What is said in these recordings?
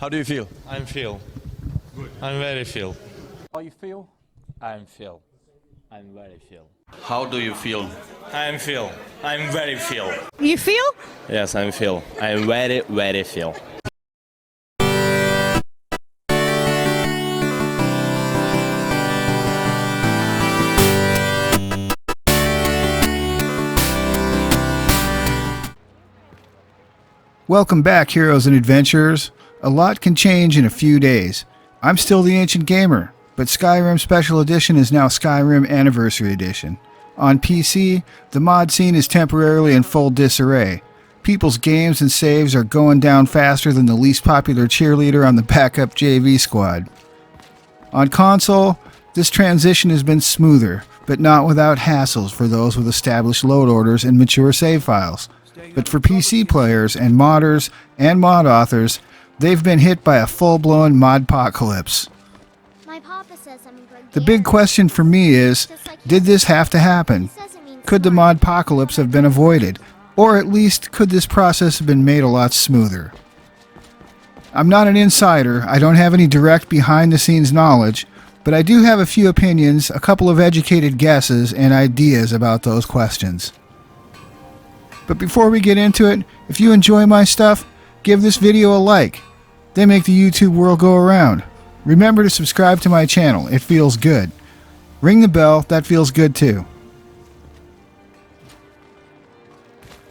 How do you feel? I'm feel. Good. I'm very feel. How you feel? I'm feel. I'm very feel. How do you feel? I'm feel. I'm very feel. You feel? Yes, I'm feel. I'm very, very feel. Welcome back, heroes and adventurers. A lot can change in a few days. I'm still the Ancient Gamer, but Skyrim Special Edition is now Skyrim Anniversary Edition. On PC, the mod scene is temporarily in full disarray. People's games and saves are going down faster than the least popular cheerleader on the backup JV squad. On console, this transition has been smoother, but not without hassles for those with established load orders and mature save files. But for PC players and modders and mod authors, they've been hit by a full-blown modpocalypse. My papa says I'm a good The big question for me is, did this have to happen? Could the modpocalypse have been avoided? Or at least, could this process have been made a lot smoother? I'm not an insider, I don't have any direct behind-the-scenes knowledge, but I do have a few opinions, a couple of educated guesses, and ideas about those questions. But before we get into it, if you enjoy my stuff, give this video a like. They make the YouTube world go around. Remember to subscribe to my channel, it feels good. Ring the bell, that feels good too.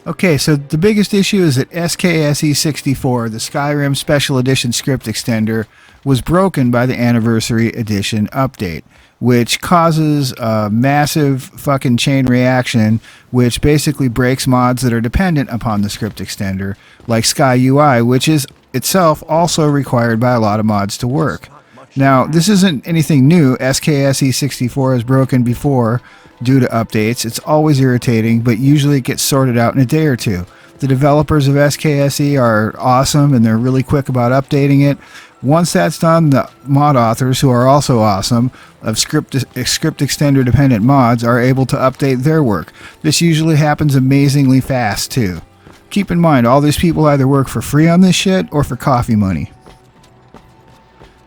Okay, so the biggest issue is that SKSE64, the Skyrim Special Edition script extender, was broken by the Anniversary Edition update, which causes a massive fucking chain reaction, which basically breaks mods that are dependent upon the script extender, like SkyUI, which is itself also required by a lot of mods to work. Now, this isn't anything new. SKSE64 has broken before due to updates. It's always irritating, but usually it gets sorted out in a day or two. The developers of SKSE are awesome, and they're really quick about updating it. Once that's done, the mod authors, who are also awesome, of script extender dependent mods are able to update their work. This usually happens amazingly fast too. Keep in mind, all these people either work for free on this shit or for coffee money.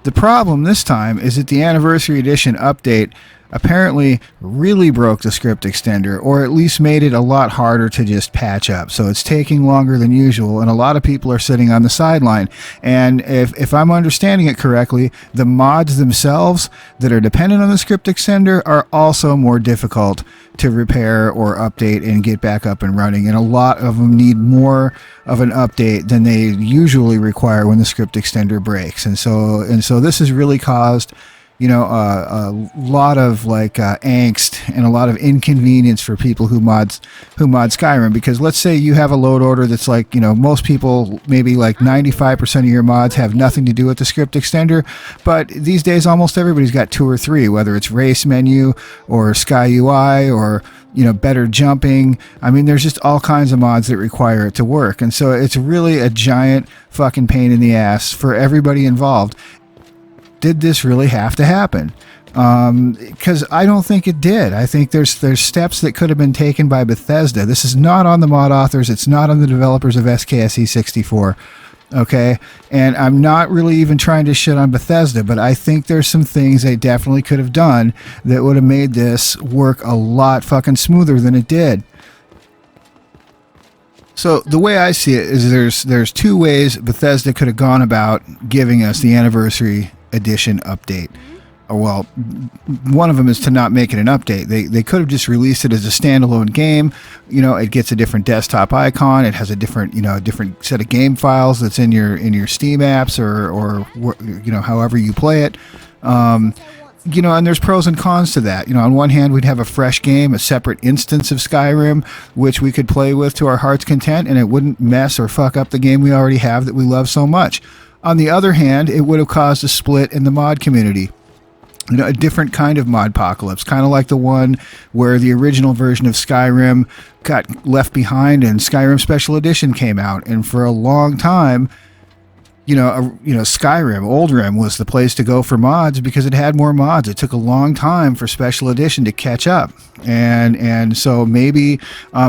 The problem this time is that the Anniversary Edition update apparently really broke the script extender, or at least made it a lot harder to just patch up. So it's taking longer than usual, and a lot of people are sitting on the sideline. And if I'm understanding it correctly, the mods themselves that are dependent on the script extender are also more difficult to repair or update and get back up and running. And a lot of them need more of an update than they usually require when the script extender breaks. And so this has really caused, you know, a lot of angst and a lot of inconvenience for people who mod Skyrim, because let's say you have a load order that's like, you know, most people, maybe like 95% of your mods have nothing to do with the script extender, but these days almost everybody's got 2 or 3, whether it's race menu or SkyUI or, you know, better jumping. I mean, there's just all kinds of mods that require it to work, and so it's really a giant fucking pain in the ass for everybody involved. Did this really have to happen? Because I don't think it did. I think there's steps that could have been taken by Bethesda. This is not on the mod authors. It's not on the developers of SKSE64. Okay? And I'm not really even trying to shit on Bethesda, but I think there's some things they definitely could have done that would have made this work a lot fucking smoother than it did. So the way I see it is there's 2 ways Bethesda could have gone about giving us the Anniversary Edition update. Well, one of them is to not make it an update. They could have just released it as a standalone game. You know, it gets a different desktop icon. It has a different, you know, a different set of game files that's in your Steam apps or you know, however you play it. You know, and there's pros and cons to that. You know, on one hand, we'd have a fresh game, a separate instance of Skyrim, which we could play with to our heart's content, and it wouldn't mess or fuck up the game we already have that we love so much. On the other hand, it would have caused a split in the mod community. You know, a different kind of modpocalypse, kind of like the one where the original version of Skyrim got left behind and Skyrim Special Edition came out. And for a long time, Skyrim, old Rim was the place to go for mods because it had more mods. It took a long time for Special Edition to catch up, and so maybe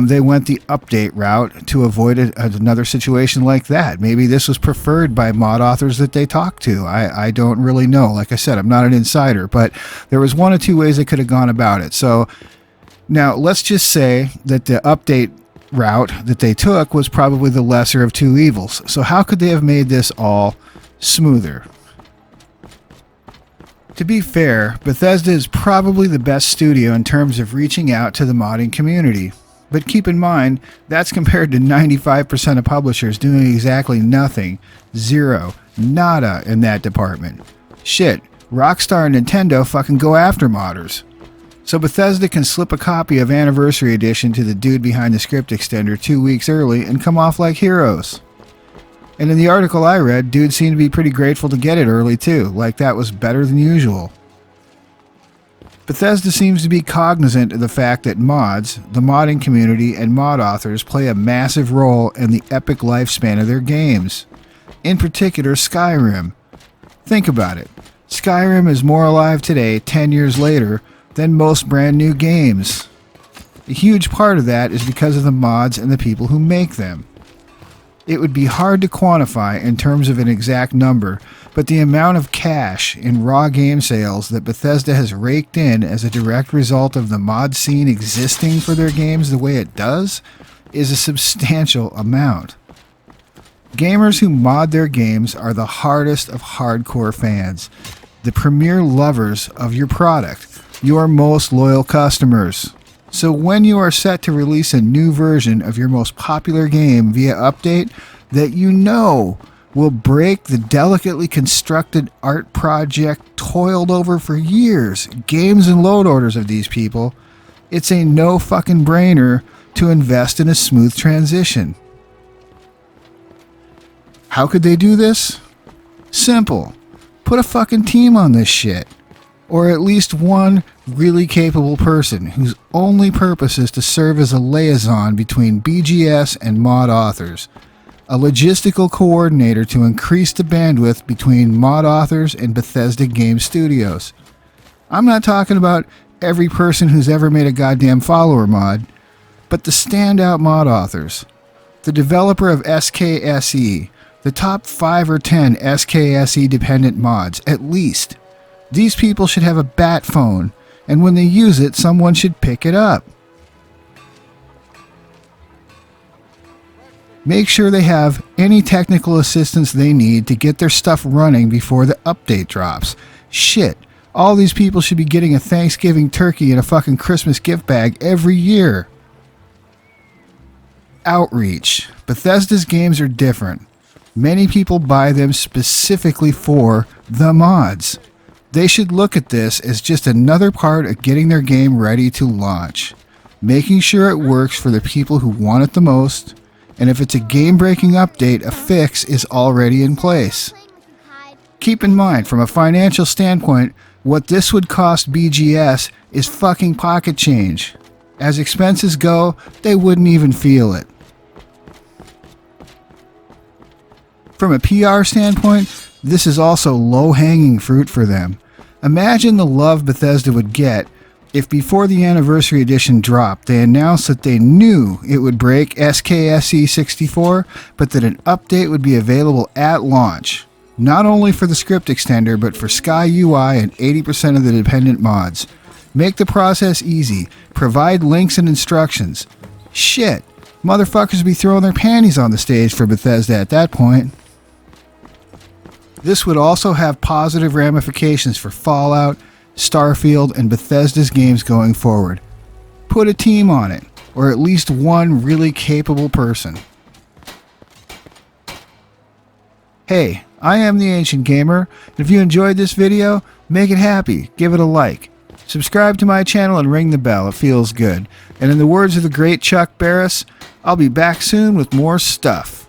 they went the update route to avoid another situation like that. Maybe this was preferred by mod authors that they talked to. I don't really know. Like I said, I'm not an insider, but there was one or two ways they could have gone about it. So now let's just say that the update route that they took was probably the lesser of two evils. So how could they have made this all smoother? To be fair, Bethesda is probably the best studio in terms of reaching out to the modding community. But keep in mind, that's compared to 95% of publishers doing exactly nothing. Zero. Nada in that department. Shit, Rockstar and Nintendo fucking go after modders. So Bethesda can slip a copy of Anniversary Edition to the dude behind the script extender 2 weeks early and come off like heroes. And in the article I read, dude seemed to be pretty grateful to get it early too, like that was better than usual. Bethesda seems to be cognizant of the fact that mods, the modding community, and mod authors play a massive role in the epic lifespan of their games. In particular, Skyrim. Think about it. Skyrim is more alive today, 10 years later, than most brand new games. A huge part of that is because of the mods and the people who make them. It would be hard to quantify in terms of an exact number, but the amount of cash in raw game sales that Bethesda has raked in as a direct result of the mod scene existing for their games the way it does is a substantial amount. Gamers who mod their games are the hardest of hardcore fans, the premier lovers of your product, your most loyal customers. So when you are set to release a new version of your most popular game via update that you know will break the delicately constructed art project toiled over for years, games and load orders of these people, it's a no fucking brainer to invest in a smooth transition. How could they do this? Simple. Put a fucking team on this shit. Or at least one really capable person whose only purpose is to serve as a liaison between BGS and mod authors. A logistical coordinator to increase the bandwidth between mod authors and Bethesda game studios. I'm not talking about every person who's ever made a goddamn follower mod, but the standout mod authors. The developer of SKSE, the top 5 or 10 SKSE dependent mods, at least. These people should have a bat phone, and when they use it, someone should pick it up. Make sure they have any technical assistance they need to get their stuff running before the update drops. Shit, all these people should be getting a Thanksgiving turkey and a fucking Christmas gift bag every year. Outreach. Bethesda's games are different. Many people buy them specifically for the mods. They should look at this as just another part of getting their game ready to launch, making sure it works for the people who want it the most, and if it's a game-breaking update, a fix is already in place. Keep in mind, from a financial standpoint, what this would cost BGS is fucking pocket change. As expenses go, they wouldn't even feel it. From a PR standpoint, this is also low-hanging fruit for them. Imagine the love Bethesda would get if before the Anniversary Edition dropped, they announced that they knew it would break SKSE64, but that an update would be available at launch, not only for the script extender, but for Sky UI and 80% of the dependent mods. Make the process easy. Provide links and instructions. Shit, motherfuckers would be throwing their panties on the stage for Bethesda at that point. This would also have positive ramifications for Fallout, Starfield, and Bethesda's games going forward. Put a team on it, or at least one really capable person. Hey, I am the Ancient Gamer. If you enjoyed this video, make it happy, give it a like. Subscribe to my channel and ring the bell, it feels good. And in the words of the great Chuck Barris, I'll be back soon with more stuff.